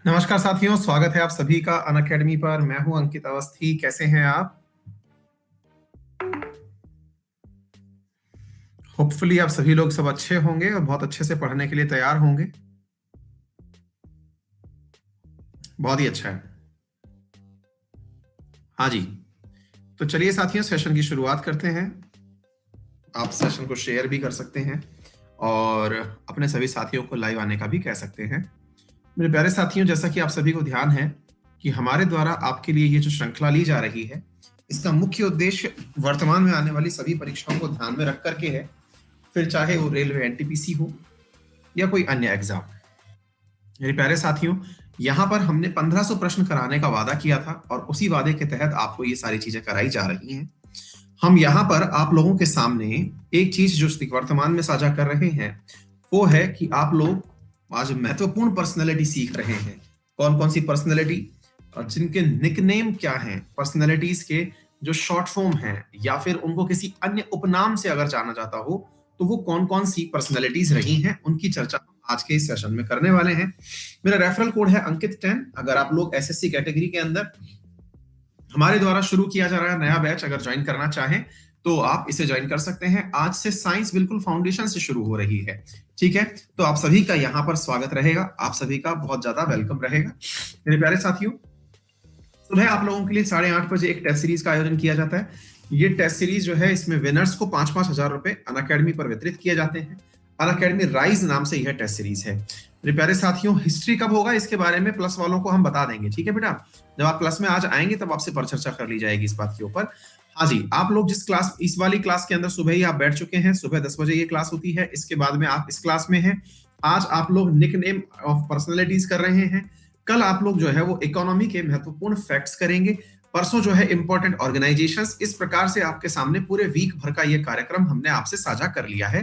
नमस्कार साथियों, स्वागत है आप सभी का अनअकैडमी पर। मैं हूं अंकित अवस्थी। कैसे हैं आप? होपफुली आप सभी लोग सब अच्छे होंगे और बहुत अच्छे से पढ़ने के लिए तैयार होंगे। बहुत ही अच्छा है। हाँ जी, तो चलिए साथियों, सेशन की शुरुआत करते हैं। आप सेशन को शेयर भी कर सकते हैं और अपने सभी साथियों को लाइव आने का भी कह सकते हैं। मेरे प्यारे साथियों, जैसा कि आप सभी को ध्यान है कि हमारे द्वारा आपके लिए ये जो श्रृंखला ली जा रही है, इसका मुख्य उद्देश्य वर्तमान में आने वाली सभी परीक्षाओं को ध्यान में रख करके है। फिर चाहे वो रेलवे एनटीपीसी हो या कोई अन्य एग्जाम। मेरे प्यारे साथियों, यहाँ पर हमने 1500 प्रश्न कराने का वादा किया था और उसी वादे के तहत आपको ये सारी चीजें कराई जा रही हैं। हम यहाँ पर आप लोगों के सामने एक चीज जो वर्तमान में साझा कर रहे हैं वो है कि आप लोग आज महत्वपूर्ण पर्सनैलिटी सीख रहे हैं। कौन कौन सी पर्सनैलिटी और जिनके निकनेम क्या हैं, पर्सनैलिटीज के जो शॉर्ट फॉर्म हैं या फिर उनको किसी अन्य उपनाम से अगर जाना जाता हो तो वो कौन कौन सी पर्सनैलिटीज रही हैं, उनकी चर्चा हम आज के इस सेशन में करने वाले हैं। मेरा रेफरल कोड है अंकित10। अगर आप लोग एसएससी कैटेगरी के अंदर हमारे द्वारा शुरू किया जा रहा है नया बैच अगर ज्वाइन करना चाहें तो आप इसे ज्वाइन कर सकते हैं। आज से साइंस बिल्कुल फाउंडेशन से शुरू हो रही है। ठीक है, तो आप सभी का यहाँ पर स्वागत रहेगा, आप सभी का बहुत ज्यादा वेलकम रहेगा। मेरे प्यारे साथियों, सुबह आप लोगों के लिए 8:30 बजे एक टेस्ट सीरीज का आयोजन किया जाता है। ये टेस्ट सीरीज जो है, इसमें विनर्स को 5-5 हजार रुपए अनअकैडमी पर वितरित किए जाते हैं। अनअकैडमी राइज नाम से यह टेस्ट सीरीज है। मेरे प्यारे साथियों, हिस्ट्री कब होगा इसके बारे में प्लस वालों को हम बता देंगे। ठीक है बेटा, जब आप प्लस में आज आएंगे तब आपसे पर चर्चा कर ली जाएगी इस बात के ऊपर। हाँ जी, आप लोग जिस क्लास, इस वाली क्लास के अंदर सुबह ही आप बैठ चुके हैं, सुबह 10 बजे ये क्लास होती है, इसके बाद में आप इस क्लास में हैं। आज आप लोग निक नेम ऑफ पर्सनैलिटीज कर रहे हैं। कल आप लोग जो है वो इकोनॉमी के महत्वपूर्ण फैक्ट्स करेंगे। परसों जो है इंपॉर्टेंट ऑर्गेनाइजेशंस। इस प्रकार से आपके सामने पूरे वीक भर का ये कार्यक्रम हमने आपसे साझा कर लिया है।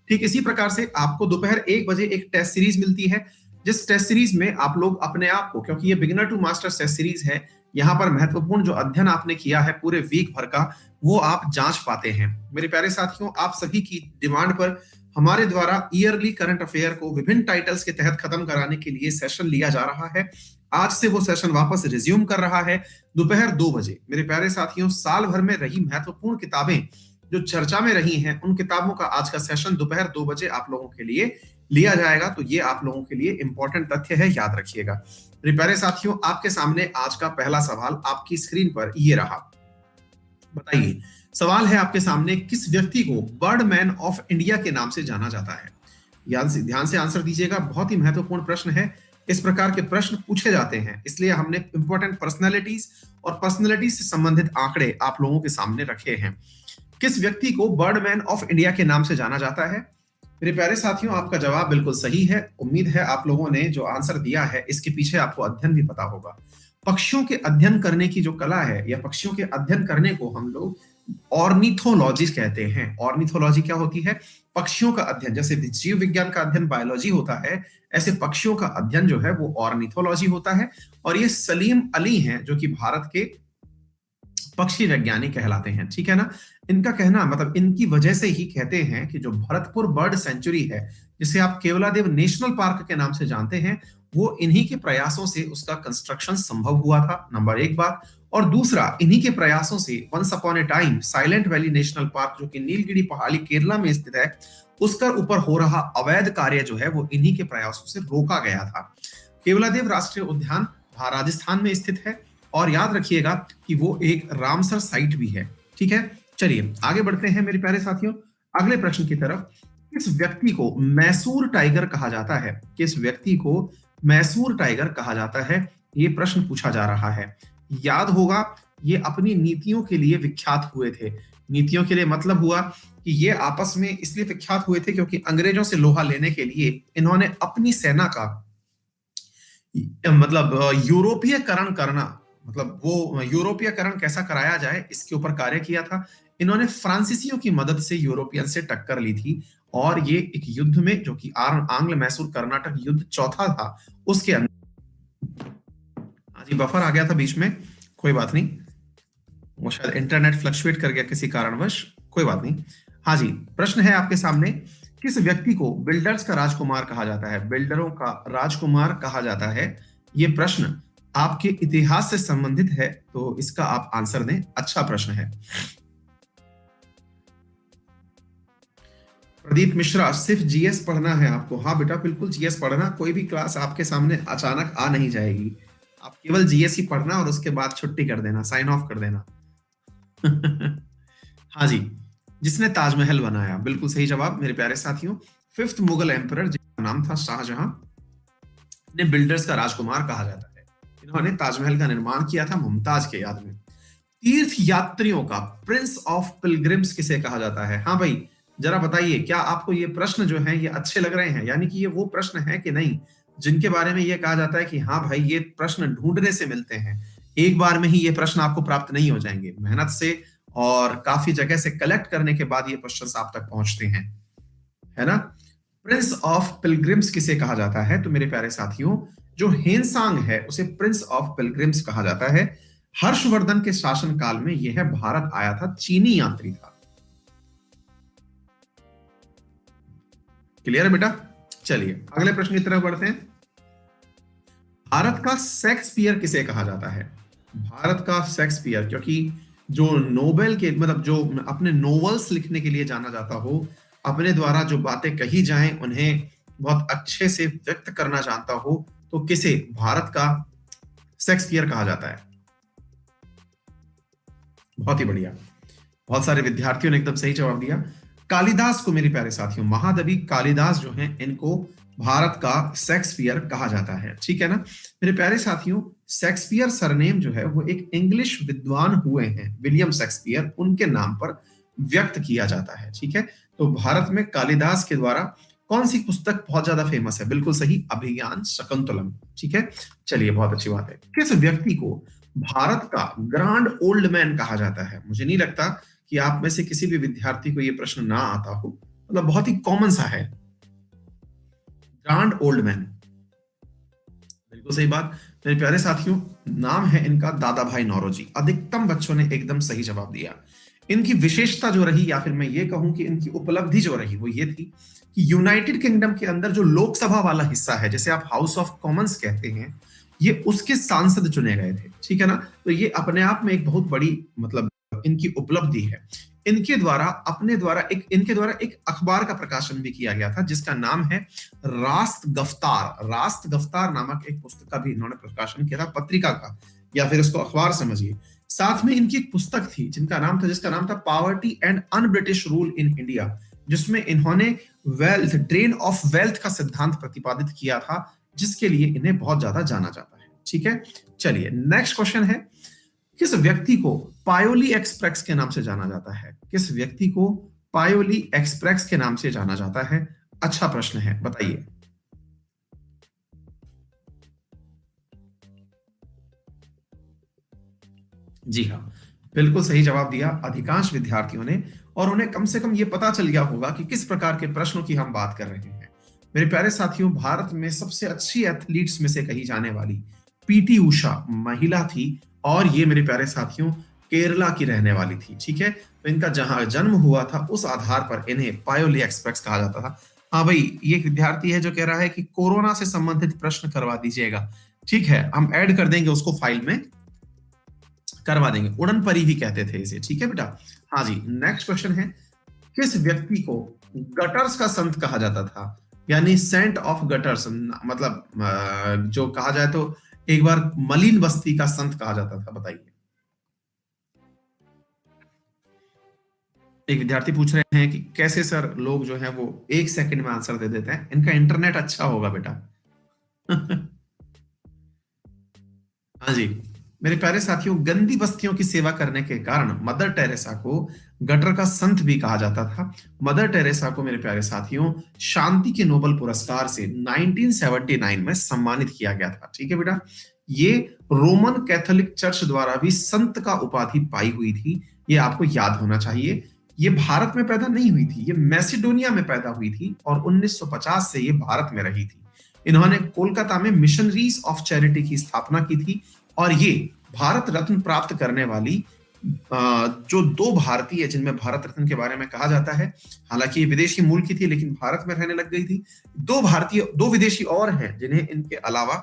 ठीक इसी प्रकार से आपको दोपहर 1 बजे एक टेस्ट सीरीज मिलती है, जिस टेस्ट सीरीज में आप लोग अपने आप को, क्योंकि ये beginner to master test series है, यहाँ पर महत्वपूर्ण जो अध्ययन आपने किया है पूरे वीक भर का वो आप जांच पाते हैं। मेरे प्यारे साथियों, आप सभी की डिमांड पर हमारे द्वारा ईयरली करंट अफेयर को विभिन्न टाइटल्स के तहत खत्म कराने के लिए सेशन लिया जा रहा है। आज से वो सेशन वापस रिज्यूम कर रहा है दोपहर 2 बजे। मेरे प्यारे साथियों, साल भर में रही महत्वपूर्ण किताबें जो चर्चा में रही हैं, उन किताबों का आज का सेशन दोपहर 2 बजे आप लोगों के लिए लिया जाएगा। तो ये आप लोगों के लिए इंपॉर्टेंट तथ्य है, याद रखिएगा। मेरे प्यारे साथियों, आपके सामने आज का पहला सवाल आपकी स्क्रीन पर ये रहा। बताइए, सवाल है आपके सामने, किस व्यक्ति को बर्डमैन ऑफ इंडिया के नाम से जाना जाता है? ध्यान से आंसर दीजिएगा, बहुत ही महत्वपूर्ण प्रश्न है। इस प्रकार के प्रश्न पूछे जाते हैं, इसलिए हमने इंपॉर्टेंट पर्सनैलिटीज और पर्सनैलिटीज से संबंधित आंकड़े आप लोगों के सामने रखे हैं। किस व्यक्ति को बर्डमैन ऑफ इंडिया के नाम से जाना जाता है? मेरे प्यारे साथियों, आपका जवाब बिल्कुल सही है। उम्मीद है आप लोगों ने जो आंसर दिया है इसके पीछे आपको अध्ययन भी पता होगा। पक्षियों के अध्ययन करने की जो कला है या पक्षियों के अध्ययन करने को हम लोग ऑर्निथोलॉजी कहते हैं। ऑर्निथोलॉजी क्या होती है? पक्षियों का अध्ययन। जैसे जीव विज्ञान का अध्ययन बायोलॉजी होता है, ऐसे पक्षियों का अध्ययन जो है वो ऑर्निथोलॉजी होता है। और ये सलीम अली हैं जो कि भारत के पक्षी वैज्ञानिक कहलाते हैं। ठीक है ना? इनका कहना, मतलब इनकी वजह से ही कहते हैं कि जो भरतपुर बर्ड सेंचुरी है, जिसे आप केवलादेव नेशनल पार्क के नाम से जानते हैं, वो इन्हीं के प्रयासों से उसका कंस्ट्रक्शन संभव हुआ था। नंबर एक बात। और दूसरा, इन्हीं के प्रयासों से once upon a time Silent Valley National Park, जो कि नीलगिरी पहाड़ी केरला में स्थित है, उसका ऊपर हो रहा अवैध कार्य जो है वो इन्हीं के प्रयासों से रोका गया था। केवलादेव राष्ट्रीय उद्यान राजस्थान में स्थित है और याद रखिएगा कि वो एक रामसर साइट भी है। ठीक है, चलिए आगे बढ़ते हैं मेरे प्यारे साथियों अगले प्रश्न की तरफ। किस व्यक्ति को मैसूर टाइगर कहा जाता है? किस व्यक्ति को मैसूर टाइगर कहा जाता है? ये प्रश्न पूछा जा रहा है। याद होगा, ये अपनी नीतियों के लिए विख्यात हुए थे। नीतियों के लिए मतलब हुआ कि ये आपस में इसलिए विख्यात हुए थे क्योंकि अंग्रेजों से लोहा लेने के लिए इन्होंने अपनी सेना का मतलब यूरोपीयकरण करना, मतलब वो यूरोपीयकरण कैसा कराया जाए इसके ऊपर कार्य किया था। इन्होंने फ्रांसीसियों की मदद से यूरोपियन से टक्कर ली थी और ये एक युद्ध में, जो कि आंग्ल मैसूर कर्नाटक युद्ध चौथा था, उसके अंदर। हाँ जी, बफर आ गया था बीच में, कोई बात नहीं, वो शायद इंटरनेट फ्लक्चुएट कर गया किसी कारणवश, कोई बात नहीं। हाँ जी, प्रश्न है आपके सामने, किस व्यक्ति को बिल्डर्स का राजकुमार कहा जाता है? बिल्डरों का राजकुमार कहा जाता है। ये प्रश्न आपके इतिहास से संबंधित है, तो इसका आप आंसर दें। अच्छा प्रश्न है। प्रदीप मिश्रा, सिर्फ जीएस पढ़ना है आपको? हाँ बेटा, बिल्कुल जीएस पढ़ना। कोई भी क्लास आपके सामने अचानक आ नहीं जाएगी। आप केवल जीएस ही पढ़ना और उसके बाद छुट्टी कर देना, साइन ऑफ कर देना। हाँ जी, जिसने ताजमहल बनाया, बिल्कुल सही जवाब मेरे प्यारे साथियों। फिफ्थ मुगल एम्परर, जिनका नाम था शाहजहां, ने बिल्डर्स का राजकुमार कहा जाता है। इन्होंने ताजमहल का निर्माण किया था मुमताज के याद में। तीर्थ यात्रियों का प्रिंस ऑफ पिलग्रिम्स किसे कहा जाता है? हाँ भाई, जरा बताइए, क्या आपको ये प्रश्न जो है ये अच्छे लग रहे हैं? यानी कि ये वो प्रश्न है कि नहीं जिनके बारे में ये कहा जाता है कि हाँ भाई, ये प्रश्न ढूंढने से मिलते हैं, एक बार में ही ये प्रश्न आपको प्राप्त नहीं हो जाएंगे। मेहनत से और काफी जगह से कलेक्ट करने के बाद ये क्वेश्चन आप तक पहुंचते हैं, है ना। प्रिंस ऑफ पिलग्रिम्स किसे कहा जाता है? तो मेरे प्यारे साथियों, जो हेनसांग है उसे प्रिंस ऑफ पिलग्रिम्स कहा जाता है। हर्षवर्धन के शासन काल में यह भारत आया था, चीनी यात्री था। क्लियर है बेटा? चलिए अगले प्रश्न की तरफ बढ़ते हैं। भारत का शेक्सपियर किसे कहा जाता है? भारत का शेक्सपियर, क्योंकि जो नोबेल के मतलब जो अपने नोवेल्स लिखने के लिए जाना जाता हो, अपने द्वारा जो बातें कही जाएं उन्हें बहुत अच्छे से व्यक्त करना जानता हो, तो किसे भारत का शेक्सपियर कहा जाता है? बहुत ही बढ़िया, बहुत सारे विद्यार्थियों ने एकदम सही जवाब दिया। कालिदास को मेरे प्यारे साथियों, महाकवि कालिदास जो हैं, इनको भारत का शेक्सपियर कहा जाता है। ठीक है ना मेरे प्यारे साथियों। शेक्सपियर सरनेम जो है वो एक इंग्लिश विद्वान हुए हैं, विलियम शेक्सपियर, उनके नाम पर व्यक्त किया जाता है। ठीक है, तो भारत में कालिदास के द्वारा कौन सी पुस्तक बहुत ज्यादा फेमस है? बिल्कुल सही, अभिज्ञान शकुंतलम। ठीक है, चलिए बहुत अच्छी बात है। किस व्यक्ति को भारत का ग्रांड ओल्ड मैन कहा जाता है? मुझे नहीं लगता कि आप में से किसी भी विद्यार्थी को यह प्रश्न ना आता हो, मतलब बहुत ही कॉमन सा है। ग्रांड ओल्ड मैन, बिल्कुल सही बात मेरे प्यारे साथियों, नाम है इनका दादा भाई नौरोजी। अधिकतम बच्चों ने एकदम सही जवाब दिया। इनकी विशेषता जो रही, या फिर मैं ये कहूं कि इनकी उपलब्धि जो रही, वो ये थी कि यूनाइटेड किंगडम के अंदर जो लोकसभा वाला हिस्सा है, जैसे आप हाउस ऑफ कॉमन्स कहते हैं, ये उसके सांसद चुने गए थे। ठीक है ना, तो ये अपने आप में एक बहुत बड़ी मतलब इनकी उपलब्धि है। इनके द्वारा एक अखबार का प्रकाशन भी किया गया था, जिसका नाम है रास्त गफ्तार। रास्त गफ्तार नामक एक पुस्तक का भी इन्होंने प्रकाशन किया था, पत्रिका का, या फिर उसको अखबार समझिए। साथ में इनकी एक पुस्तक थी जिसका नाम था poverty and un British rule in India, जिसमें इन्होंने वेल्थ, ड्रेन ऑफ वेल्थ का सिद्धांत प्रतिपादित किया था, जिसके लिए इन्हें बहुत ज्यादा जाना जाता है। ठीक है, चलिए नेक्स्ट क्वेश्चन है। किस व्यक्ति को पायोली एक्सप्रेस के नाम से जाना जाता है? किस व्यक्ति को पायोली एक्सप्रेस के नाम से जाना जाता है? अच्छा प्रश्न है, बताइए। जी हाँ, बिल्कुल सही जवाब दिया अधिकांश विद्यार्थियों ने, और उन्हें कम से कम ये पता चल गया होगा कि किस प्रकार के प्रश्नों की हम बात कर रहे हैं। मेरे प्यारे साथियों, भारत में सबसे अच्छी एथलीट्स में से कही जाने वाली पीटी उषा महिला थी, और ये मेरे प्यारे साथियों केरला की रहने वाली थी। ठीक है, तो इनका जहां जन्म हुआ था उस आधार पर इन्हें पायोली एक्सप्रेस कहा जाता था। हाँ भाई, ये एक विद्यार्थी है जो कह रहा है कि कोरोना से संबंधित प्रश्न करवा दीजिएगा। ठीक है, हम ऐड कर देंगे उसको, फाइल में करवा देंगे। उड़न परी भी कहते थे इसे। ठीक है बेटा। हाँ जी, नेक्स्ट क्वेश्चन है। किस व्यक्ति को गटर्स का संत कहा जाता था? यानी सेंट ऑफ गटर्स, मतलब जो कहा जाए तो एक बार मलिन बस्ती का संत कहा जाता था, बताइए। एक विद्यार्थी पूछ रहे हैं कि कैसे सर लोग जो है वो 1 सेकंड में आंसर दे देते हैं? इनका इंटरनेट अच्छा होगा बेटा। हाँ जी, मेरे प्यारे साथियों, गंदी बस्तियों की सेवा करने के कारण मदर टेरेसा को गटर का संत भी कहा जाता था। मदर टेरेसा को मेरे प्यारे साथियों शांति के नोबेल पुरस्कार से 1979 में सम्मानित किया गया था। ठीक है बेटा, ये रोमन कैथोलिक चर्च द्वारा भी संत का उपाधि पाई हुई थी, ये आपको याद होना चाहिए। ये भारत में पैदा नहीं हुई थी, ये मैसिडोनिया में पैदा हुई थी, और 1950 से ये भारत में रही थी। इन्होंने कोलकाता में मिशनरीज ऑफ चैरिटी की स्थापना की थी, और ये भारत रत्न प्राप्त करने वाली जो 2 भारतीय जिनमें भारत रत्न के बारे में कहा जाता है, हालांकि ये विदेशी मूल की थी लेकिन भारत में रहने लग गई थी। 2 विदेशी और हैं जिन्हें इनके अलावा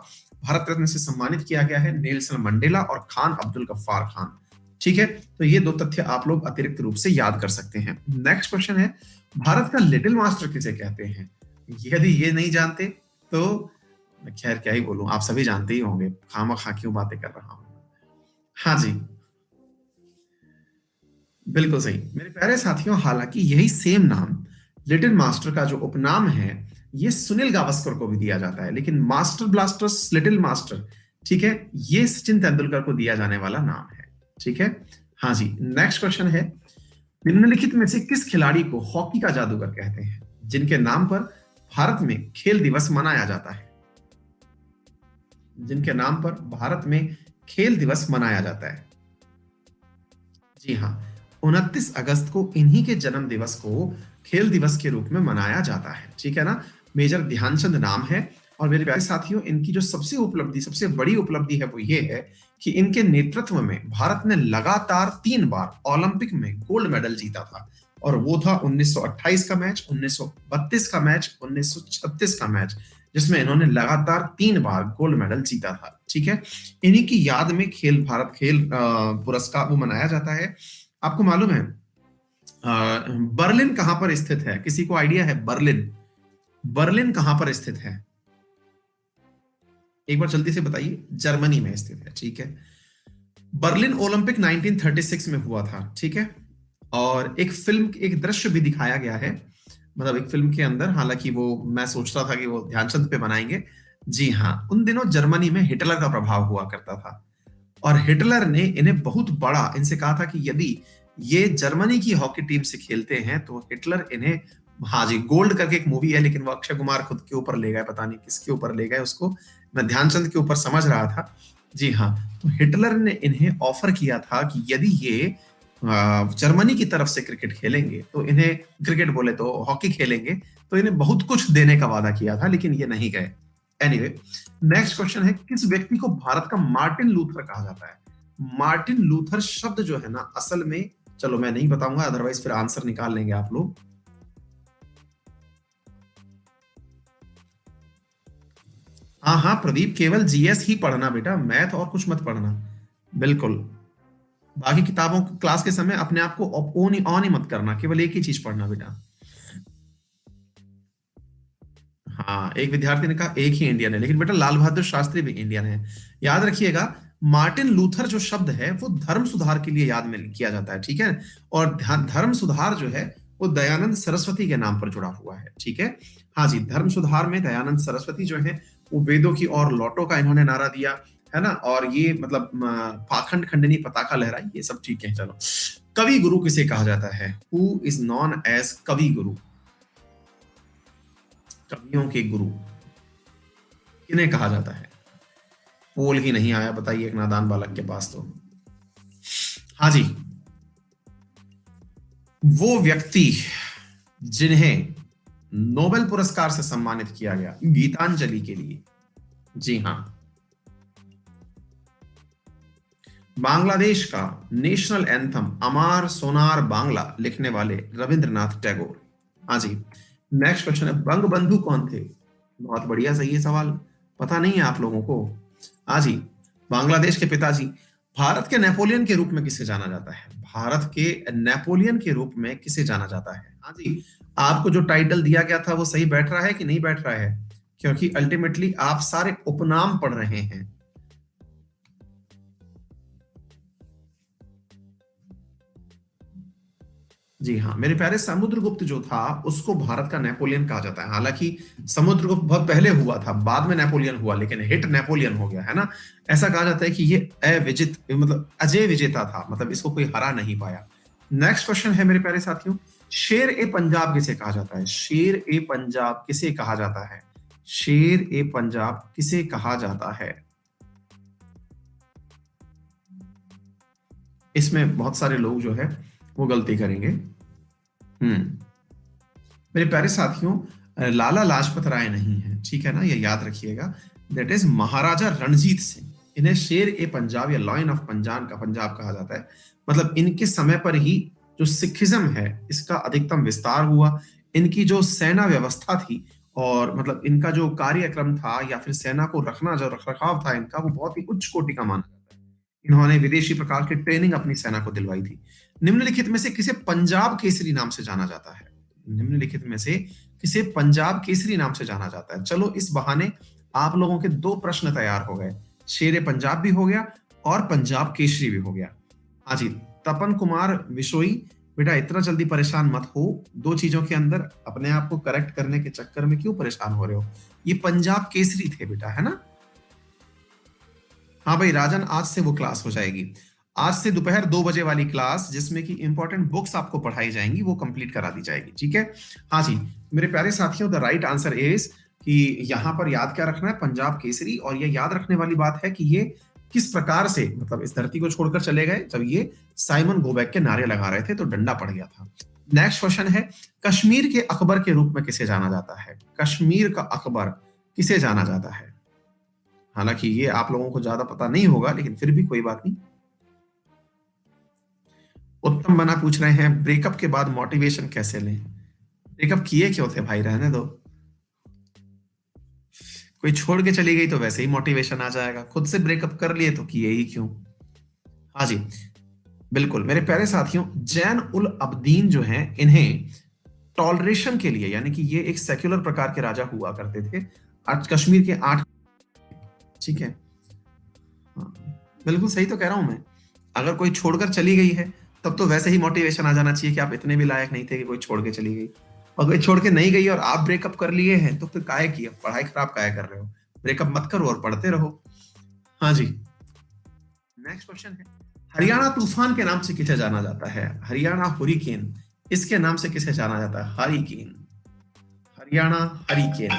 भारत रत्न से सम्मानित किया गया है नेल्सन मंडेला और खान अब्दुल गफ्फार खान। ठीक है, तो ये दो तथ्य आप लोग अतिरिक्त रूप से याद कर सकते हैं। नेक्स्ट क्वेश्चन है, भारत का लिटिल मास्टर किसे कहते हैं? यदि ये नहीं जानते तो खैर क्या ही बोलूं, आप सभी जानते ही होंगे, खामा क्यों बातें कर रहा हूं। हाँ जी, बिल्कुल सही मेरे प्यारे साथियों। हालांकि यही सेम नाम लिटिल मास्टर का जो उपनाम है, ये सुनील गावस्कर को भी दिया जाता है, लेकिन मास्टर ब्लास्टर्स लिटिल मास्टर, ठीक है, ये सचिन तेंदुलकर को दिया जाने वाला नाम है। ठीक है, हाँ जी। नेक्स्ट क्वेश्चन है, निम्नलिखित में से किस खिलाड़ी को हॉकी का जादूगर कहते हैं, जिनके नाम पर भारत में खेल दिवस मनाया जाता है? जिनके नाम पर भारत में खेल दिवस मनाया जाता है। जी हाँ, 29 अगस्त को इन्हीं के जन्म दिवस को खेल दिवस के रूप में मनाया जाता है। ठीक है ना, मेजर ध्यानचंद नाम है। और मेरे प्यारे साथियों, इनकी जो सबसे बड़ी उपलब्धि है वो ये है कि इनके नेतृत्व में भारत ने लगातार 3 बार ओलंपिक में गोल्ड मेडल जीता था। और वो था 1928 का मैच, 1932 का मैच, 1936 का मैच, जिसमें इन्होंने लगातार 3 बार गोल्ड मेडल जीता था। ठीक है, इन्हीं की याद में भारत खेल पुरस्कार वो मनाया जाता है। आपको मालूम है बर्लिन कहां पर स्थित है? किसी को आइडिया है बर्लिन? बर्लिन कहां पर स्थित है? एक बार जल्दी से बताइए। जर्मनी में स्थित है। ठीक है, बर्लिन ओलंपिक 1936 में हुआ था। ठीक है, और एक दृश्य भी दिखाया गया है, मतलब एक फिल्म के अंदर। हालांकि वो मैं सोच रहा था कि वो ध्यानचंद पे बनाएंगे। जी हाँ, उन दिनों जर्मनी में हिटलर का प्रभाव हुआ करता था, और हिटलर ने इन्हें बहुत बड़ा इनसे कहा था कि यदि ये जर्मनी की हॉकी टीम से खेलते हैं तो हिटलर इन्हें, हाँ जी, गोल्ड करके एक मूवी है, लेकिन वो अक्षय कुमार खुद के ऊपर ले गए, पता नहीं किसके ऊपर ले गए उसको, मैं ध्यानचंद के ऊपर समझ रहा था। जी हाँ, तो हिटलर ने इन्हें ऑफर किया था कि यदि ये जर्मनी की तरफ से क्रिकेट खेलेंगे तो इन्हें, क्रिकेट बोले तो हॉकी खेलेंगे, तो इन्हें बहुत कुछ देने का वादा किया था, लेकिन ये नहीं गए। एनीवे, नेक्स्ट क्वेश्चन है, किस व्यक्ति को भारत का मार्टिन लूथर कहा जाता है? मार्टिन लूथर शब्द जो है ना, असल में, चलो मैं नहीं बताऊंगा, अदरवाइज फिर आंसर निकाल लेंगे आप लोग। हाँ हाँ प्रदीप, केवल जीएस ही पढ़ना बेटा, मैथ और कुछ मत पढ़ना। बिल्कुल, बाकी किताबों क्लास के समय अपने आप को ऑन ही मत करना, केवल एक ही चीज पढ़ना बेटा। हाँ, एक विद्यार्थी ने कहा एक ही इंडियन है, लेकिन बेटा लाल बहादुर शास्त्री भी इंडियन है। याद रखिएगा, मार्टिन लूथर जो शब्द है वो धर्म सुधार के लिए याद में किया जाता है। ठीक है, और धर्म सुधार जो है वो दयानंद सरस्वती के नाम पर जुड़ा हुआ है। ठीक है, हाँ जी, धर्म सुधार में दयानंद सरस्वती जो है वो वेदों की और लौटो का इन्होंने नारा दिया है ना, और ये मतलब पाखंड खंडनी पताका लहराई, ये सब ठीक है। चलो, कवि गुरु किसे कहा जाता है? हु इज नॉन एज कवि गुरु? कवियों के गुरु किन्हें कहा जाता है? पोल ही नहीं आया, बताइए एक नादान बालक के पास तो। हाँ जी, वो व्यक्ति जिन्हें नोबेल पुरस्कार से सम्मानित किया गया गीतांजलि के लिए। जी हाँ, बांग्लादेश का नेशनल एंथम अमार सोनार बांग्ला लिखने वाले रविंद्रनाथ टैगोर। हाँ जी। नेक्स्ट क्वेश्चन है, बंगबंधु कौन थे? बहुत बढ़िया, सही है सवाल, पता नहीं है आप लोगों को? हाँ जी, बांग्लादेश के पिताजी। भारत के नेपोलियन के रूप में किसे जाना जाता है? भारत के नेपोलियन के रूप में किसे जाना जाता है? हाँ जी, आपको जो टाइटल दिया गया था वो सही बैठ रहा है कि नहीं बैठ रहा है? क्योंकि अल्टीमेटली आप सारे उपनाम पढ़ रहे हैं। जी हाँ मेरे प्यारे, समुद्रगुप्त जो था उसको भारत का नेपोलियन कहा जाता है। हालांकि समुद्रगुप्त बहुत पहले हुआ था, बाद में नेपोलियन हुआ, लेकिन हिट नेपोलियन हो गया है ना। ऐसा कहा जाता है कि ये अविजित, मतलब अजय विजेता था, मतलब इसको कोई हरा नहीं पाया। नेक्स्ट क्वेश्चन है मेरे प्यारे साथियों, शेर ए पंजाब किसे कहा जाता है? शेर ए पंजाब किसे कहा जाता है? शेर ए पंजाब किसे कहा जाता है? इसमें बहुत सारे लोग जो है वो गलती करेंगे। मेरे प्यारे साथियों, लाला लाजपत राय नहीं है, ठीक है ना, ये याद रखिएगा। दैट इज महाराजा रणजीत सिंह। इन्हें शेर ए पंजाब या लॉयन ऑफ पंजाब कहा जाता है। मतलब इनके समय पर ही जो सिखिज्म है इसका अधिकतम विस्तार हुआ। इनकी जो सेना व्यवस्था थी और मतलब इनका जो कार्यक्रम था या फिर सेना को रखना जो रख रखाव था इनका, वो बहुत ही उच्च कोटि का माना जाता है। इन्होंने विदेशी प्रकार की ट्रेनिंग अपनी सेना को दिलवाई थी। निम्नलिखित में से किसे पंजाब केसरी नाम से जाना जाता है? निम्नलिखित में से किसे पंजाब केसरी नाम से जाना जाता है? चलो इस बहाने आप लोगों के दो प्रश्न तैयार हो गए, शेरे पंजाब भी हो गया और पंजाब केसरी भी हो गया। हाँ जी, तपन कुमार विशोई, बेटा इतना जल्दी परेशान मत हो। दो चीजों के अंदर अपने आप को करेक्ट करने के चक्कर में क्यों परेशान हो रहे हो? ये पंजाब केसरी थे बेटा, है ना? हाँ भाई राजन, आज से वो क्लास हो जाएगी। आज से दोपहर 2 बजे वाली क्लास जिसमें कि इंपॉर्टेंट बुक्स आपको पढ़ाई जाएंगी वो कंप्लीट करा दी जाएगी, ठीक है? हाँ जी, मेरे प्यारे साथियों, द राइट आंसर इज कि यहां पर याद क्या रखना है, पंजाब केसरी। और ये याद रखने वाली बात है कि ये किस प्रकार से मतलब इस धरती को छोड़कर चले गए जब ये साइमन गोबैक के नारे लगा रहे थे तो डंडा पड़ गया था। नेक्स्ट क्वेश्चन है, कश्मीर के अकबर के रूप में किसे जाना जाता है? कश्मीर का अकबर किसे जाना जाता है? हालांकि ये आप लोगों को ज्यादा पता नहीं होगा लेकिन फिर भी कोई बात नहीं। उत्तम बना पूछ रहे हैं, ब्रेकअप के बाद मोटिवेशन कैसे लें? ब्रेकअप किए क्यों थे भाई, रहने दो। कोई छोड़ के चली गई तो वैसे ही मोटिवेशन आ जाएगा, खुद से ब्रेकअप कर लिए तो किए ही क्यों? हाँ जी, बिल्कुल मेरे प्यारे साथियों, जैन उल अब्दीन जो हैं इन्हें टॉलरेशन के लिए, यानी कि ये एक सेक्युलर प्रकार के राजा हुआ करते थे। आज कश्मीर के 8, ठीक है, हाँ, बिल्कुल सही तो कह रहा हूं मैं। अगर कोई छोड़कर चली गई है तब तो वैसे ही मोटिवेशन आ जाना चाहिए कि आप इतने भी लायक नहीं थे कि कोई छोड़ के चली गई। और कोई छोड़ के नहीं गई और आप ब्रेकअप कर लिए हैं तो फिर काहे किया, पढ़ाई खराब काहे कर रहे हो? ब्रेकअप मत करो और पढ़ते रहो। हाँ जी, नेक्स्ट क्वेश्चन है, हरियाणा तूफान के नाम से किसे जाना जाता है? हरियाणा हुरिकेन, इसके नाम से किसे जाना जाता है? Hurricane, Haryana hurricane.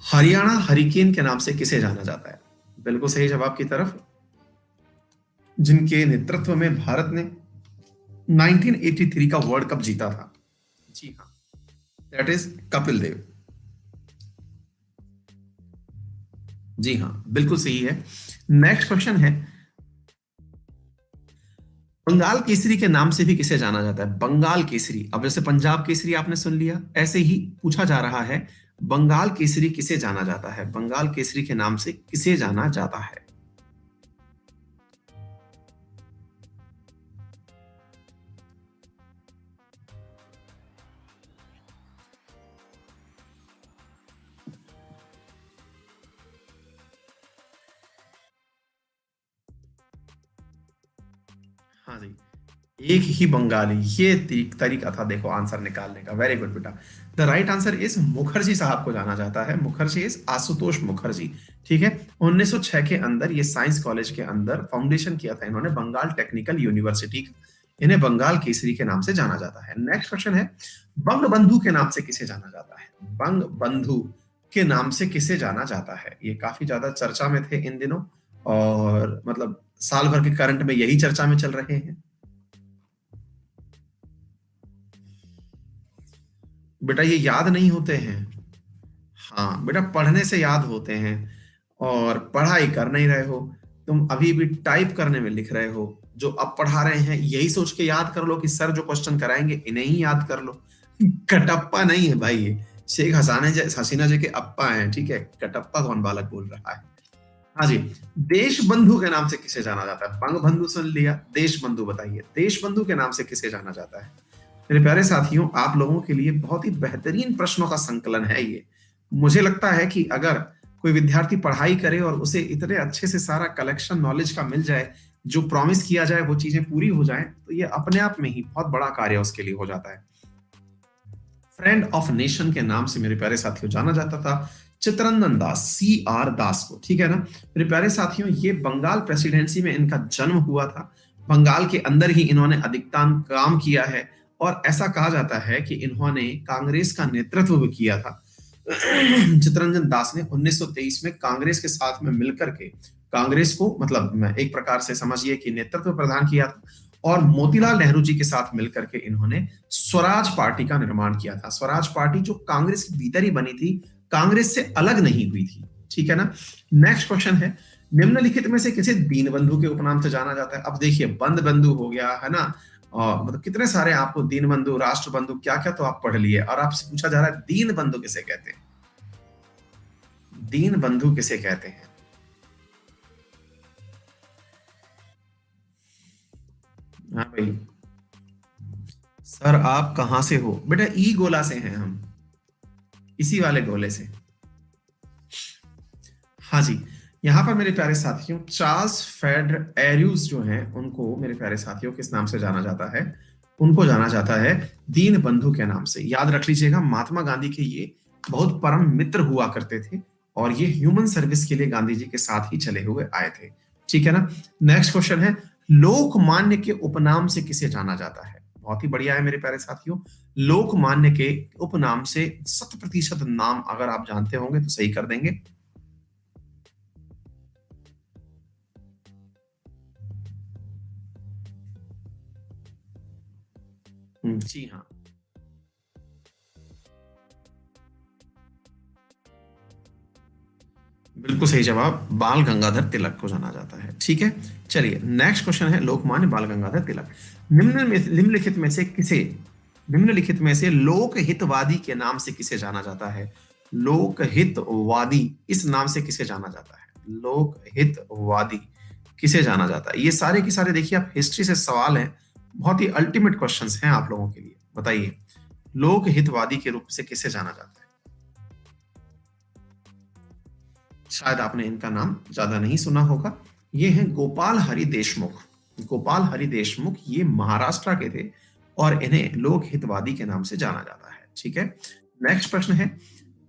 Haryana hurricane के नाम से किसे जाना जाता है? बिल्कुल सही जवाब की तरफ, जिनके नेतृत्व में भारत ने 1983 का वर्ल्ड कप जीता था। जी हाँ, दैट इज कपिल देव। जी हाँ, बिल्कुल सही है। नेक्स्ट क्वेश्चन है, बंगाल केसरी के नाम से भी किसे जाना जाता है? बंगाल केसरी, अब जैसे पंजाब केसरी आपने सुन लिया, ऐसे ही पूछा जा रहा है, बंगाल केसरी किसे जाना जाता है? बंगाल केसरी के नाम से किसे जाना जाता है? हाँ जी, एक ही बंगाली, ये तरीका था देखो आंसर निकालने का। वेरी गुड बेटा। The right answer is Mukherjee साहब को जाना जाता है। मुखर्जी इज आशुतोष मुखर्जी, ठीक है। 1906 के अंदर ये साइंस कॉलेज के अंदर फाउंडेशन किया था इन्होंने, बंगाल टेक्निकल यूनिवर्सिटी का। इन्हें बंगाल केसरी के नाम से जाना जाता है। नेक्स्ट क्वेश्चन है, बंग बंधु के नाम से किसे जाना जाता है? बंग बंधु के नाम से किसे जाना जाता है? ये काफी ज्यादा चर्चा में थे इन दिनों, और मतलब साल भर के करंट में यही चर्चा में चल रहे हैं। बेटा ये याद नहीं होते हैं। हाँ बेटा, पढ़ने से याद होते हैं, और पढ़ाई कर नहीं रहे हो तुम, अभी भी टाइप करने में लिख रहे हो। जो अब पढ़ा रहे हैं यही सोच के याद कर लो कि सर जो क्वेश्चन कराएंगे इन्हें ही याद कर लो। कटप्पा नहीं है भाई, ये शेख हसीना जी के अप्पा हैं, ठीक है। कटप्पा कौन बालक बोल रहा है? हाँ जी, देश बंधु के नाम से किसे जाना जाता है? बंग बंधु सुन लिया, देश बंधु बताइए, देश बंधु के नाम से किसे जाना जाता है? मेरे प्यारे साथियों, आप लोगों के लिए बहुत ही बेहतरीन प्रश्नों का संकलन है ये। मुझे लगता है कि अगर कोई विद्यार्थी पढ़ाई करे और उसे इतने अच्छे से सारा कलेक्शन नॉलेज का मिल जाए, जो प्रॉमिस किया जाए वो चीजें पूरी हो जाए, तो ये अपने आप में ही बहुत बड़ा कार्य उसके लिए हो जाता है। फ्रेंड ऑफ नेशन के नाम से मेरे प्यारे साथियों जाना जाता था चित्तरंजन दास, CR दास को, ठीक है ना। मेरे प्यारे साथियों, ये बंगाल प्रेसिडेंसी में इनका जन्म हुआ था। बंगाल के अंदर ही इन्होंने अधिकतम काम किया है, और ऐसा कहा जाता है कि इन्होंने कांग्रेस का नेतृत्व भी किया था। चित्तरंजन दास ने 1923 में कांग्रेस के साथ में मिलकर के कांग्रेस को मतलब एक प्रकार से समझिए कि नेतृत्व प्रदान किया था, और मोतीलाल नेहरू जी के साथ मिलकर के इन्होंने स्वराज पार्टी का निर्माण किया था। स्वराज पार्टी जो कांग्रेस के भीतर ही बनी थी, कांग्रेस से अलग नहीं हुई थी, ठीक है ना। नेक्स्ट क्वेश्चन है, निम्नलिखित में से किसे दीनबंधु के उपनाम से जाना जाता है? अब देखिए, बंद बंधु हो गया है ना, और मतलब कितने सारे आपको दीन बंधु, राष्ट्र बंधु, क्या क्या तो आप पढ़ लिए, और आपसे पूछा जा रहा है दीन बंधु किसे कहते हैं, दीन बंधु किसे कहते हैं। हाँ भाई, सर आप कहां से हो बेटा? ई गोला से हैं हम, इसी वाले गोले से। हाँ जी, यहाँ पर मेरे प्यारे साथियों चार्ल्स फेडर एर्यूज जो हैं उनको मेरे प्यारे साथियों किस नाम से जाना जाता है? उनको जाना जाता है दीन बंधु के नाम से। याद रख लीजिएगा, महात्मा गांधी के ये बहुत परम मित्र हुआ करते थे, और ये ह्यूमन सर्विस के लिए गांधी जी के साथ ही चले हुए आए थे। ठीक है ना? नेक्स्ट क्वेश्चन है, लोकमान्य के उपनाम से किसे जाना जाता है? बहुत ही बढ़िया है मेरे प्यारे साथियों। लोकमान्य के उपनाम से 100% नाम अगर आप जानते होंगे तो सही कर देंगे। जी हाँ, बिल्कुल सही जवाब, बाल गंगाधर तिलक को जाना जाता है। ठीक है, चलिए नेक्स्ट क्वेश्चन है, लोकमान्य बाल गंगाधर तिलक निम्नलिखित में से किसे, निम्नलिखित में से लोकहितवादी के नाम से किसे जाना जाता है? लोकहितवादी इस नाम से किसे जाना जाता है? लोकहितवादी किसे जाना जाता है? ये सारे के सारे देखिए आप हिस्ट्री से सवाल हैं, बहुत ही अल्टीमेट क्वेश्चंस हैं आप लोगों के लिए। बताइए, लोकहितवादी के रूप से किसे जाना जाता है? शायद आपने इनका नाम ज्यादा नहीं सुना होगा। ये हैं गोपाल हरि देशमुख। गोपाल हरि देशमुख ये महाराष्ट्र के थे, और इन्हें लोक हितवादी के नाम से जाना जाता है। ठीक है, नेक्स्ट प्रश्न है,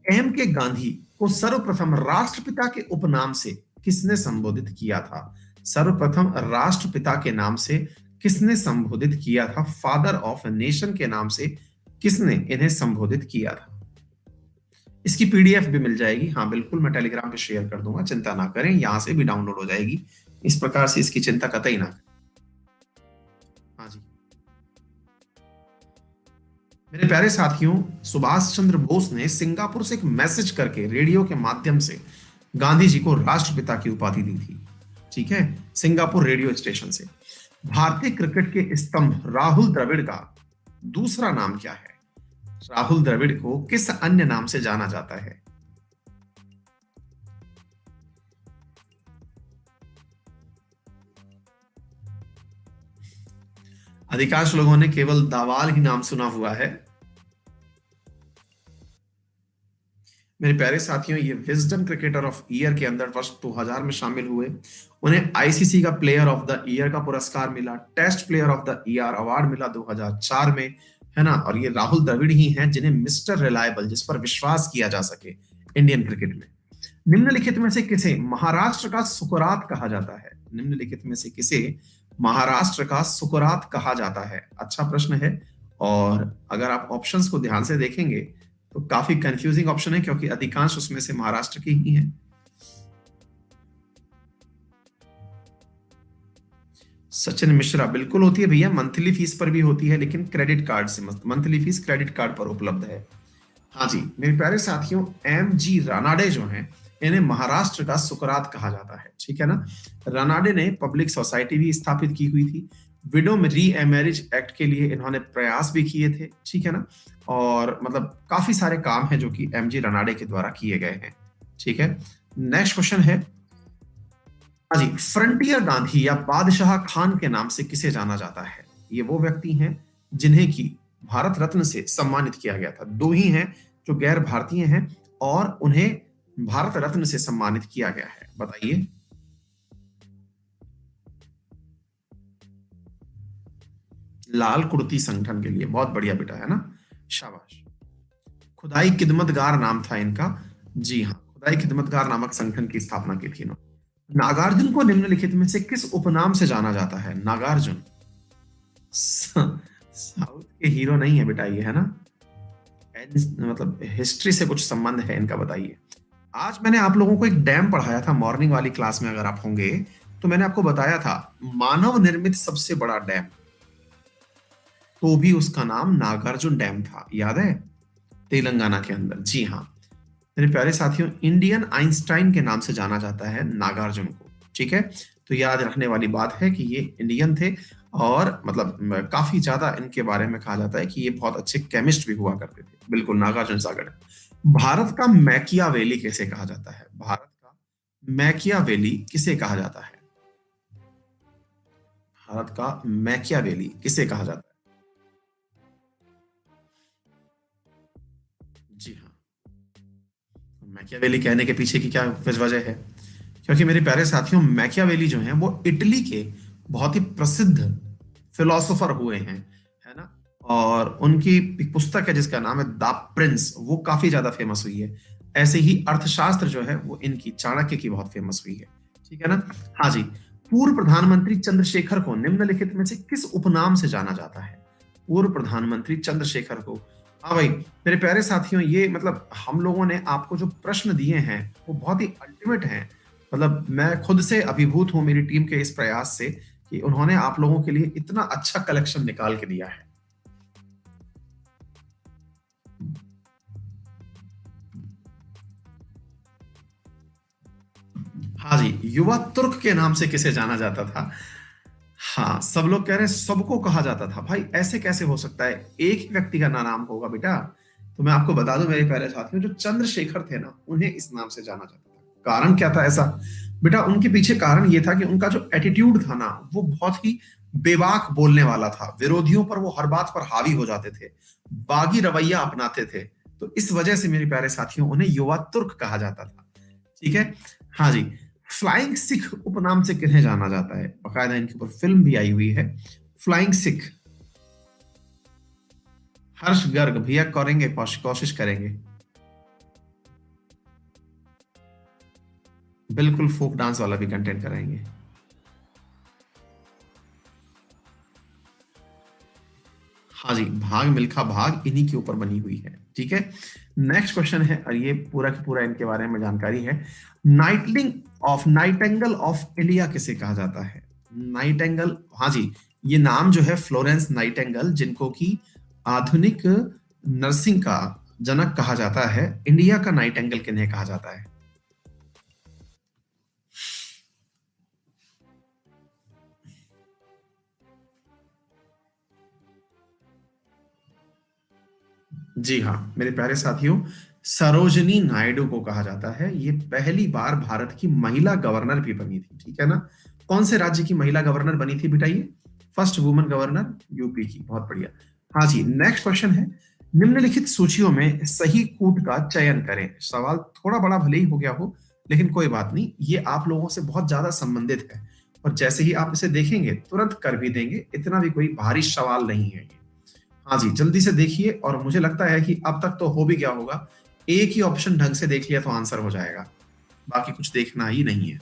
एम के गांधी को सर्वप्रथम राष्ट्रपिता के उपनाम से किसने संबोधित किया था? सर्वप्रथम राष्ट्रपिता के नाम से किसने संबोधित किया था? फादर ऑफ नेशन के नाम से किसने इन्हें संबोधित किया था? इसकी पीडीएफ भी मिल जाएगी, हाँ बिल्कुल, मैं टेलीग्राम पे शेयर कर दूंगा, चिंता ना करें, यहां से भी डाउनलोड हो जाएगी। इस प्रकार से इसकी चिंता कतई ना करें। हाँ जी, मेरे प्यारे साथियों, सुभाष चंद्र बोस ने सिंगापुर से एक मैसेज करके रेडियो के माध्यम से गांधी जी को राष्ट्रपिता की उपाधि दी थी। ठीक है, सिंगापुर रेडियो स्टेशन से। भारतीय क्रिकेट के स्तंभ राहुल द्रविड़ का दूसरा नाम क्या है? राहुल द्रविड़ को किस अन्य नाम से जाना जाता है? अधिकांश लोगों ने केवल दावाल ही नाम सुना हुआ है। मेरे प्यारे साथियों, ये विजडम क्रिकेटर ऑफ ईयर के अंदर वर्ष 2000 में शामिल हुए। उन्हें आईसीसी का प्लेयर ऑफ द ईयर का पुरस्कार मिला, test player of the year award मिला 2004 में, है ना? और ये राहुल द्रविड़ ही हैं जिन्हें मिस्टर रिलायबल, जिस पर विश्वास किया जा सके इंडियन क्रिकेट में। निम्नलिखित में से किसे महाराष्ट्र का सुकरात कहा जाता है? निम्नलिखित में से किसे महाराष्ट्र का सुकरात कहा जाता है? अच्छा प्रश्न है, और अगर आप ऑप्शंस को ध्यान से देखेंगे तो काफी कंफ्यूजिंग ऑप्शन है, क्योंकि अधिकांश उसमें से महाराष्ट्र की ही हैं। सचिन मिश्रा, बिल्कुल होती है भैया, मंथली फीस पर भी होती है, लेकिन क्रेडिट कार्ड से, मंथली फीस क्रेडिट कार्ड पर उपलब्ध है। हाँ जी, मेरे प्यारे साथियों, एम जी रानाडे जो हैं इन्हें महाराष्ट्र का सुकरात कहा जाता है। ठीक है ना? रानाडे ने पब्लिक सोसाइटी भी स्थापित की हुई थी, विडो में री मैरिज एक्ट के लिए इन्होंने प्रयास भी किए थे। ठीक है ना? और मतलब काफी सारे काम हैं जो कि एम जी रानाडे के द्वारा किए गए हैं। ठीक है, नेक्स्ट क्वेश्चन है, हाँ जी, फ्रंटियर गांधी या बादशाह खान के नाम से किसे जाना जाता है? ये वो व्यक्ति हैं जिन्हें की भारत रत्न से सम्मानित किया गया था। दो ही हैं जो गैर भारतीय हैं और उन्हें भारत रत्न से सम्मानित किया गया है। बताइए। लाल कुर्ती संगठन के लिए, बहुत बढ़िया बेटा, है ना? शाबाश। खुदाई खिदमतगार नाम था इनका। जी हाँ, खुदाई खिदमतगार नामक संगठन की स्थापना की थी इन्होंने। नागार्जुन को निम्नलिखित में से किस उपनाम से जाना जाता है? नागार्जुन साउथ के हीरो नहीं है बेटा ये, है ना? मतलब हिस्ट्री से कुछ संबंध है इनका। बताइए। आज मैंने आप लोगों को एक डैम पढ़ाया था मॉर्निंग वाली क्लास में, अगर आप होंगे तो मैंने आपको बताया था मानव निर्मित सबसे बड़ा डैम, तो भी उसका नाम नागार्जुन डैम था, याद है? तेलंगाना के अंदर। जी हाँ मेरे प्यारे साथियों, इंडियन आइंस्टाइन के नाम से जाना जाता है नागार्जुन को। ठीक है, तो याद रखने वाली बात है कि ये इंडियन थे। और मतलब काफी ज्यादा इनके बारे में कहा जाता है कि ये बहुत अच्छे केमिस्ट भी हुआ करते थे। बिल्कुल, नागार्जुन सागर। भारत का मैकियावेली किसे कहा जाता है? भारत का मैकियावेली किसे कहा जाता है? भारत का मैकियावेली किसे कहा जाता है? जी हाँ। मैकियावेली कहने के पीछे की क्या वजह है? क्योंकि मेरे प्यारे साथियों, मैकियावेली जो हैं वो इटली के बहुत ही प्रसिद्ध फिलोसोफर हुए हैं, है ना? और उनकी एक पुस्तक है जिसका नाम है द प्रिंस, वो काफी ज्यादा फेमस हुई है। ऐसे ही अर्थशास्त्र जो है वो इनकी चाणक्य की बहुत फेमस हुई है। ठीक है ना? हाँ जी। पूर्व प्रधानमंत्री चंद्रशेखर को निम्नलिखित में से किस उपनाम से जाना जाता है? पूर्व प्रधानमंत्री चंद्रशेखर को, हाँ भाई, मेरे प्यारे साथियों, ये मतलब हम लोगों ने आपको जो प्रश्न दिए हैं वो बहुत ही अल्टीमेट हैं। मतलब मैं खुद से अभिभूत हूं मेरी टीम के इस प्रयास से कि उन्होंने आप लोगों के लिए इतना अच्छा कलेक्शन निकाल के दिया है। हाँ जी, युवा तुर्क के नाम से किसे जाना जाता था? हाँ, सब लोग कह रहे हैं सबको कहा जाता था। भाई ऐसे कैसे हो सकता है? एक ही व्यक्ति का ना नाम होगा बेटा। तो मैं आपको बता दूं मेरे प्यारे साथियों, जो चंद्रशेखर थे ना, उन्हें इस नाम से जाना जाता था। कारण क्या था ऐसा? बेटा उनके पीछे कारण ये था कि उनका जो एटीट्यूड था ना, वो बहुत ही बेबाक बोलने वाला था। विरोधियों पर वो हर बात पर हावी हो जाते थे, बागी रवैया अपनाते थे। तो इस वजह से मेरे प्यारे साथियों उन्हें युवा तुर्क कहा जाता था। ठीक है। हाँ जी। फ्लाइंग सिख उपनाम से किन्हें जाना जाता है? बकायदा इनके ऊपर फिल्म भी आई हुई है, फ्लाइंग सिख। हर्ष गर्ग भैया करेंगे, कोशिश करेंगे। बिल्कुल फोक डांस वाला भी कंटेंट कराएंगे। हाँ जी, भाग मिल्खा भाग इन्हीं के ऊपर बनी हुई है। ठीक है। नेक्स्ट क्वेश्चन है, और ये पूरा की पूरा इनके बारे में जानकारी है। नाइटेंगल ऑफ इंडिया किसे कहा जाता है? नाइटेंगल, हाँ जी, ये नाम जो है फ्लोरेंस नाइटेंगल, जिनको कि आधुनिक नर्सिंग का जनक कहा जाता है, इंडिया का नाइटेंगल किन्हें कहा जाता है? जी हाँ, मेरे प्यारे साथियों, सरोजनी नायडू को कहा जाता है। ये पहली बार भारत की महिला गवर्नर भी बनी थी। ठीक है ना? कौन से राज्य की महिला गवर्नर बनी थी बेटा ये? फर्स्ट वुमन गवर्नर यूपी की। बहुत बढ़िया। हाँ जी, नेक्स्ट क्वेश्चन है। निम्नलिखित सूचियों में सही कूट का चयन करें। सवाल थोड़ा बड़ा भले ही हो गया हो, लेकिन कोई बात नहीं, ये आप लोगों से बहुत ज्यादा संबंधित है। और जैसे ही आप इसे देखेंगे तुरंत कर भी देंगे, इतना भी कोई भारी सवाल नहीं है ये। हाँ जी, जल्दी से देखिए, और मुझे लगता है कि अब तक तो हो भी गया होगा। एक ही ऑप्शन ढंग से देख लिया तो आंसर हो जाएगा, बाकी कुछ देखना ही नहीं है।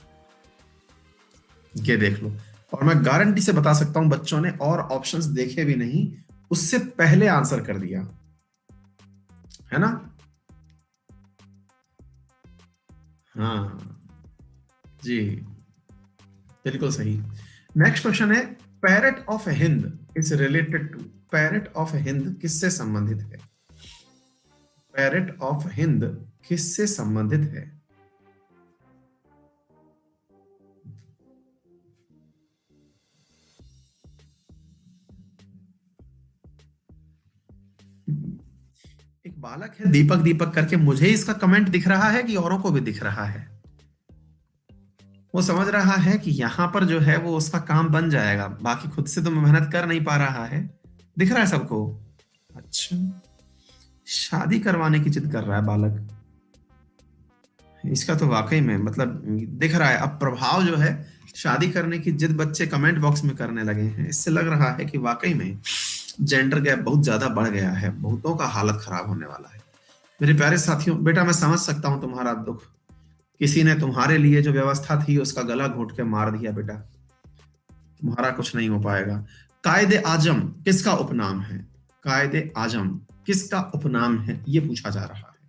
ये देख लो। और मैं गारंटी से बता सकता हूं बच्चों ने और ऑप्शंस देखे भी नहीं, उससे पहले आंसर कर दिया, है ना? हाँ जी, बिल्कुल सही। नेक्स्ट क्वेश्चन है। Parrot of Hind is related to, Parrot of Hind किससे संबंधित है? पैरट ऑफ हिंद किससे संबंधित है? एक बालक है दीपक दीपक करके, मुझे इसका कमेंट दिख रहा है कि औरों को भी दिख रहा है? वो समझ रहा है कि यहां पर जो है वो उसका काम बन जाएगा, बाकी खुद से तो मेहनत कर नहीं पा रहा है। दिख रहा है सबको? अच्छा, शादी करवाने की जिद कर रहा है बालक। इसका तो वाकई में मतलब दिख रहा है अब प्रभाव जो है, शादी करने की जिद बच्चे कमेंट बॉक्स में करने लगे हैं। इससे लग रहा है कि वाकई में जेंडर गैप बहुत ज्यादा बढ़ गया है, बहुतों का हालत खराब होने वाला है। मेरे प्यारे साथियों, बेटा मैं समझ सकता हूं तुम्हारा दुख। किसी ने तुम्हारे लिए जो व्यवस्था थी उसका गला घोट के मार दिया बेटा। तुम्हारा कुछ नहीं हो पाएगा। कायदे आजम किसका उपनाम है? कायदे आजम किसका उपनाम है, ये पूछा जा रहा है।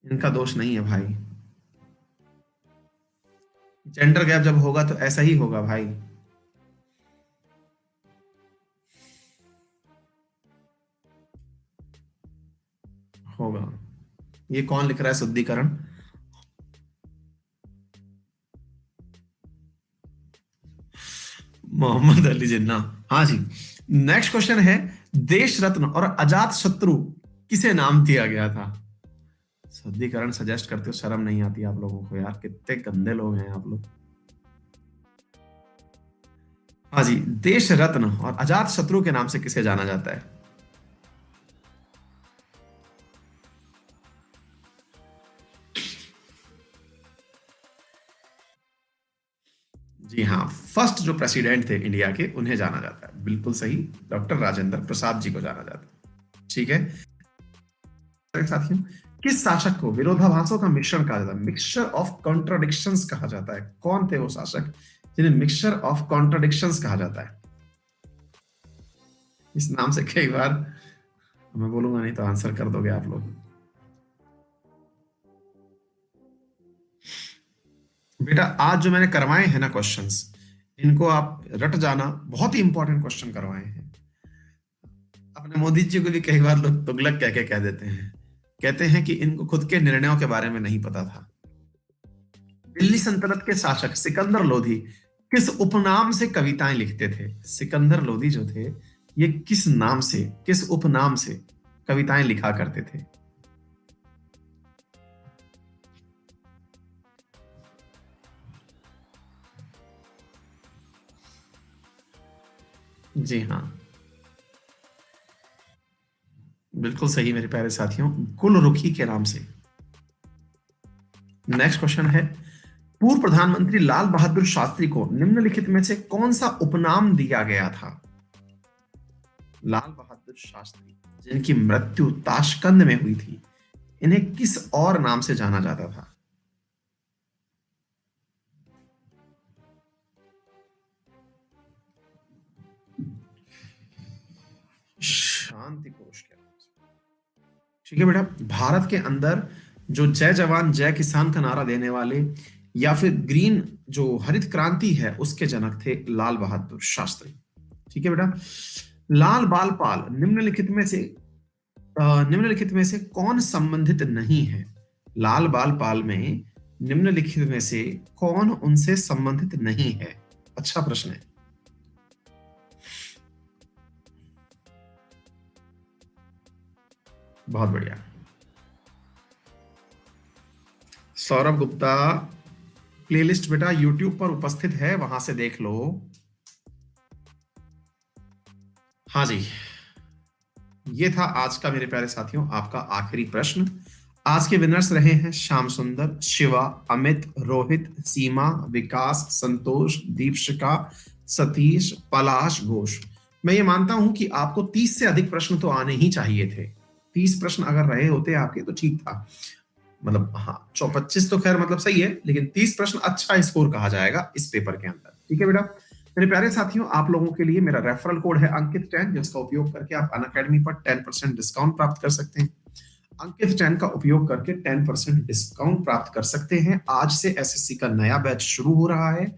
इनका दोष नहीं है भाई। जेंडर गैप जब होगा तो ऐसा ही होगा भाई। होगा। ये कौन लिख रहा है? शुद्धिकरण। मोहम्मद अली जिन्ना। हाँ जी। नेक्स्ट क्वेश्चन है, देश रत्न और अजात शत्रु किसे नाम दिया गया था? शुद्धिकरण सजेस्ट करते हो, शर्म नहीं आती आप लोगों को यार, कितने गंदे लोग हैं आप लोग। हाँ जी, देश रत्न और अजात शत्रु के नाम से किसे जाना जाता है? जी हाँ, फर्स्ट जो प्रेसिडेंट थे इंडिया के उन्हें जाना जाता है, बिल्कुल सही, डॉक्टर राजेंद्र प्रसाद जी को जाना जाता है। ठीक है साथियों, किस शासक को विरोधाभासों का मिश्रण कहा जाता है, मिक्सचर ऑफ कॉन्ट्राडिक्शंस कहा जाता है? कौन थे वो शासक जिन्हें मिक्सचर ऑफ कॉन्ट्राडिक्शंस कहा जाता है? इस नाम से कई बार मैं बोलूंगा नहीं तो आंसर कर दोगे आप लोग। बेटा आज जो मैंने करवाए हैं ना क्वेश्चंस, इनको आप रट जाना, बहुत ही इंपॉर्टेंट क्वेश्चन करवाए हैं। अपने मोदी जी को भी कई बार लोग तुगलक कह के कह देते हैं, कहते हैं कि इनको खुद के निर्णयों के बारे में नहीं पता था। दिल्ली सल्तनत के शासक सिकंदर लोधी किस उपनाम से कविताएं लिखते थे? सिकंदर लोधी जो थे, ये किस नाम से, किस उपनाम से कविताएं लिखा करते थे? जी हाँ, बिल्कुल सही मेरे प्यारे साथियों, गुलरुखी के नाम से। नेक्स्ट क्वेश्चन है, पूर्व प्रधानमंत्री लाल बहादुर शास्त्री को निम्नलिखित में से कौन सा उपनाम दिया गया था? लाल बहादुर शास्त्री जिनकी मृत्यु ताशकंद में हुई थी, इन्हें किस और नाम से जाना जाता था? शांति कोश के नाम से। ठीक है बेटा, भारत के अंदर जो जय जवान जय किसान का नारा देने वाले या फिर ग्रीन जो हरित क्रांति है उसके जनक थे लाल बहादुर शास्त्री। ठीक है बेटा, लाल बाल पाल निम्नलिखित में से कौन संबंधित नहीं है? लाल बाल पाल में निम्नलिखित में से कौन उनसे संबंधित नहीं है? अच्छा प्रश्न है। बहुत बढ़िया सौरभ गुप्ता, प्लेलिस्ट बेटा यूट्यूब पर उपस्थित है, वहां से देख लो। हाँ जी, ये था आज का मेरे प्यारे साथियों आपका आखिरी प्रश्न। आज के विनर्स रहे हैं श्याम सुंदर, शिवा, अमित, रोहित, सीमा, विकास, संतोष, दीपशिका, सतीश, पलाश, घोष। मैं ये मानता हूं कि आपको 30 से अधिक प्रश्न तो आने ही चाहिए थे। 30 प्रश्न अगर रहे होते आपके तो ठीक था, मतलब हाँ 25 तो खैर मतलब सही है, लेकिन 30 प्रश्न अच्छा स्कोर कहा जाएगा इस पेपर के अंदर। ठीक है बेटा, मेरे प्यारे साथियों आप लोगों के लिए मेरा रेफरल कोड है अंकित 10, जिसका उपयोग करके आप अनअकैडमी पर 10% डिस्काउंट प्राप्त कर सकते हैं। अंकित 10 का उपयोग करके 10% डिस्काउंट प्राप्त कर सकते हैं। आज से एसएससी का नया बैच शुरू हो रहा है।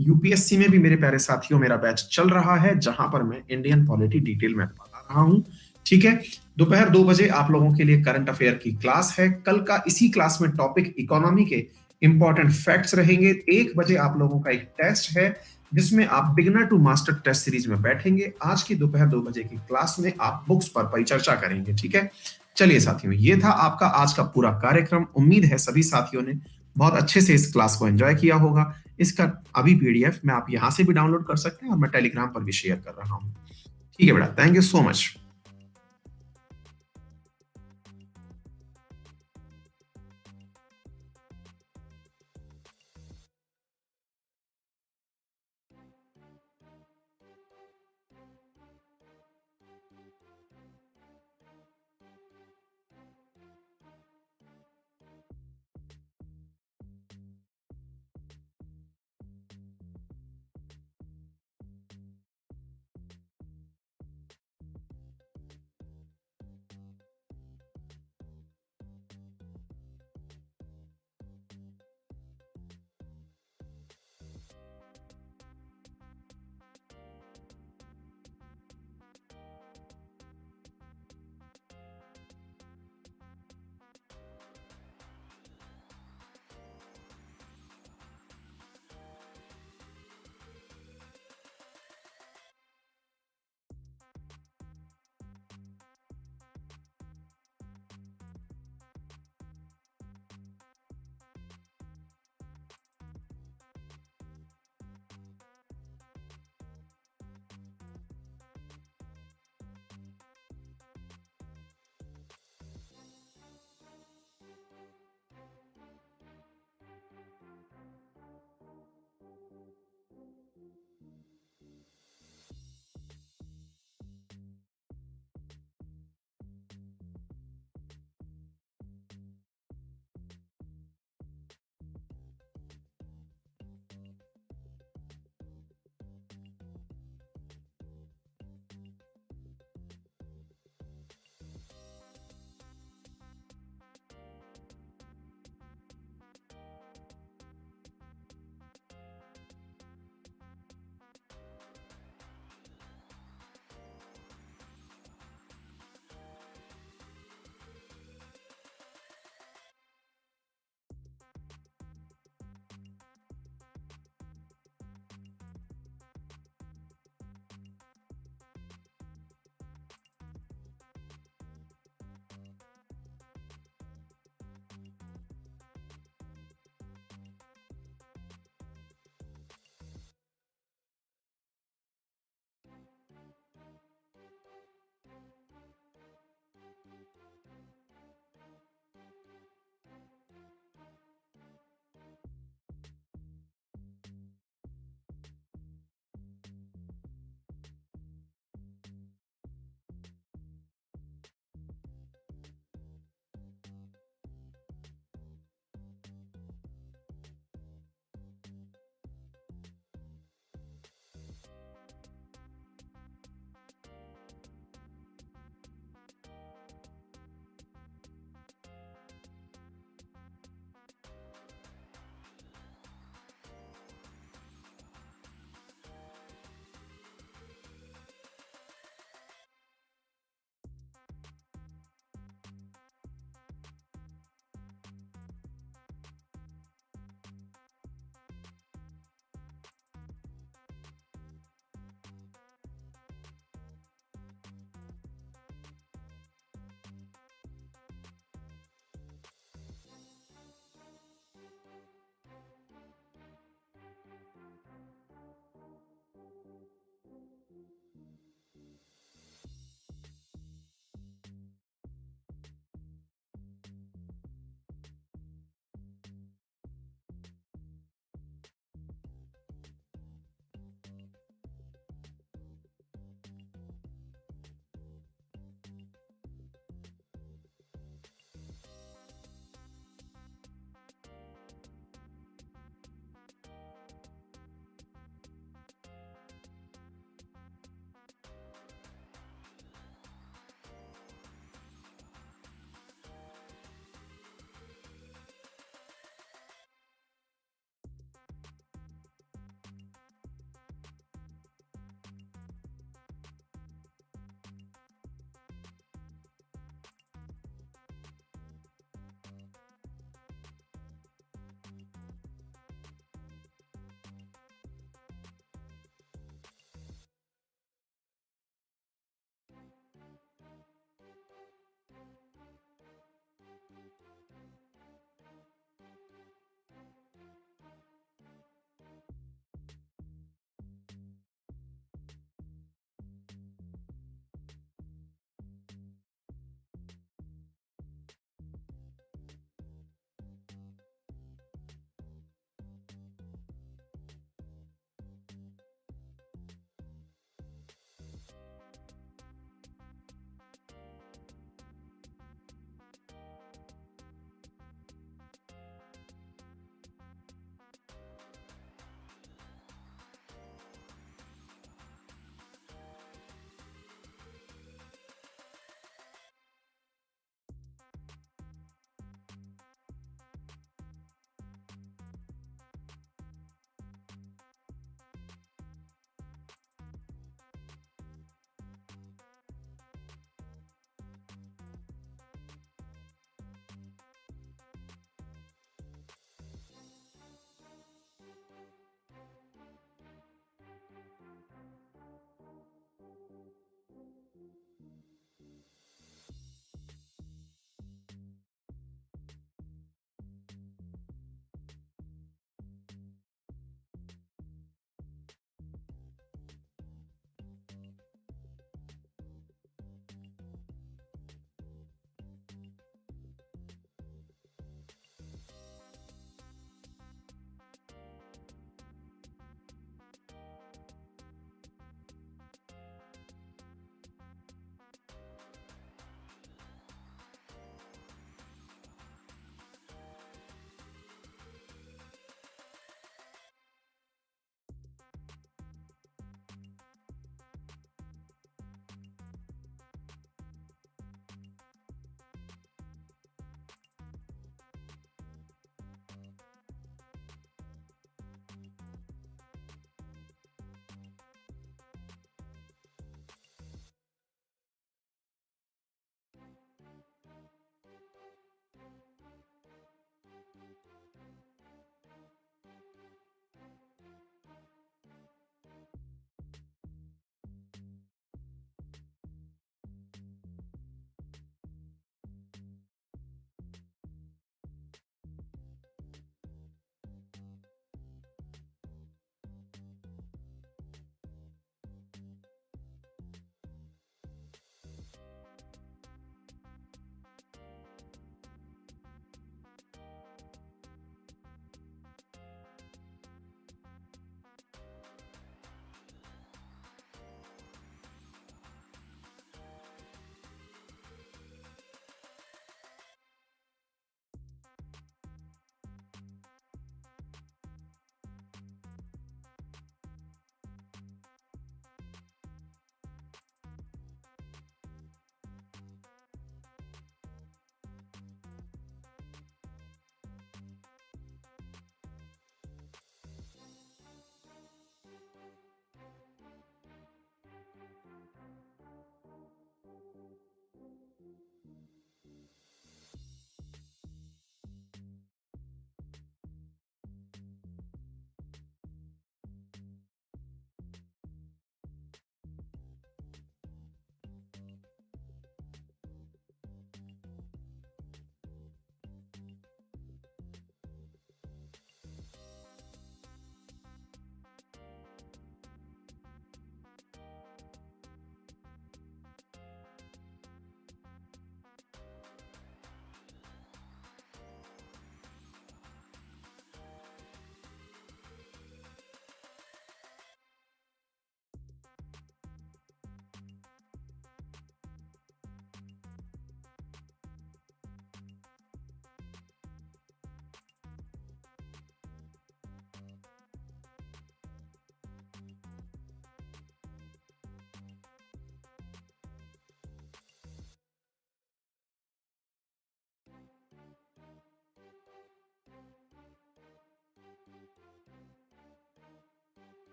यूपीएससी में भी मेरे प्यारे साथियों मेरा बैच चल रहा है, जहां पर मैं इंडियन पॉलिटी डिटेल में बता रहा हूं। ठीक है, दोपहर 2 बजे आप लोगों के लिए करंट अफेयर की क्लास है। कल का इसी क्लास में टॉपिक इकोनॉमी के इंपॉर्टेंट फैक्ट्स रहेंगे। 1 बजे आप लोगों का एक टेस्ट है जिसमें आप beginner to master test series में बैठेंगे। आज की दोपहर 2 बजे की क्लास में आप बुक्स पर परिचर्चा करेंगे। ठीक है, चलिए साथियों, ये था आपका आज का पूरा कार्यक्रम। उम्मीद है सभी साथियों ने बहुत अच्छे से इस क्लास को एंजॉय किया होगा। इसका अभी पीडीएफ मैं आप यहां से भी डाउनलोड कर सकते हैं और मैं टेलीग्राम पर भी शेयर कर रहा हूँ। ठीक है बेटा, थैंक यू सो मच।